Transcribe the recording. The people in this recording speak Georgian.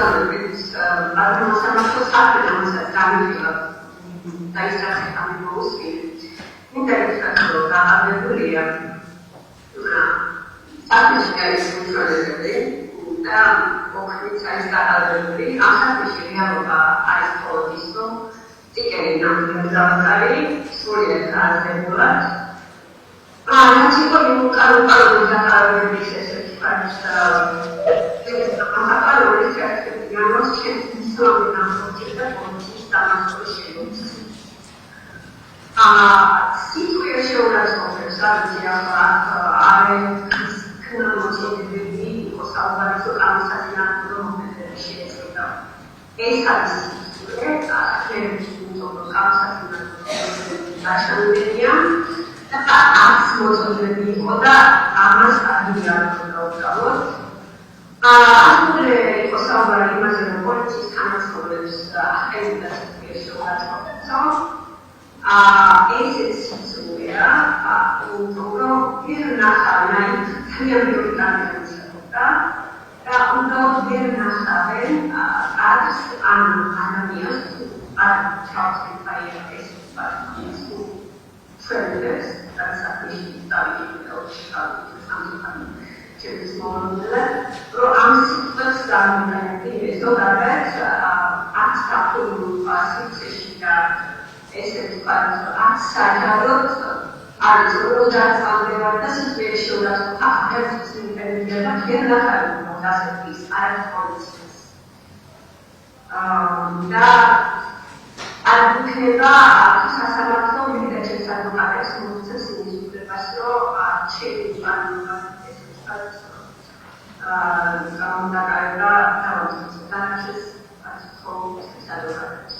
მოსწავლეების ადამიანსამართლო საქმე, რომელსაც გამიგია დაისახე ამ მოუსმინე. მინდა ითხრათ, რომ გაყალბებულია საქმეში არის უძველესი და მოქმედს არის გაყალბებული. ამ საქმეში რეალობა არის მხოლოდ ის, რომ ტიკეტი ნამდვილად დავაკარი, სრულიად გააზრებულად. რაც იყო უკანონო გაყალბების ესეთი ამაყალბების ერთ-ერთი განმას შემცვლელი ნამოწმება და პოლიციის დამასწრების შედეგს. სიტყვიერ შეურაცხყოფებს არიცი ახლა ქნამოწმებები იყო საუბარი ამისათინათო მომენტებში შეეცოდა. ეს არის სიტყვიერ ახერხი უწოდო ამისათინათო დაშანებია და არც მოწოდები იყო და ამას აღიარებდა უბრალოდ. ასევე იყო საუბარი იმაზე, რომ პოლიციის თანამშრომლებს აყენებდა სიტყვიერ შეურაცხყოფებსო. ესეც სიტყვია, რომ ვერ ნახავენ ძალიან ბევრი განსხვავება და უბრალოდ ვერ ნახავენ არც ამ ადამიანს არ ჩავწერა ეს ფრენდებს და საკუთარი ჩემს მომენტზე რომ ამ სიტყვებს გამოგანები ზოგადად აქ საფუძვლში და ესე ვთქვათ აქ საჯაროდ არის როდესაც ამბებად და სიტყვიერ შეურაცხყოფა ახერხს იმპერია და ვერ ნახავენ დასაწყის არც პოლიციას და არ იქნება სასამართლო მედიაციის ადვოკატებს მოუწევს იმის უფლებას რომ ჩემი პანობა ეს ვთქვათ გამოდაკარება თავის დანაშეს ასე ხოლმე ადვოკატებს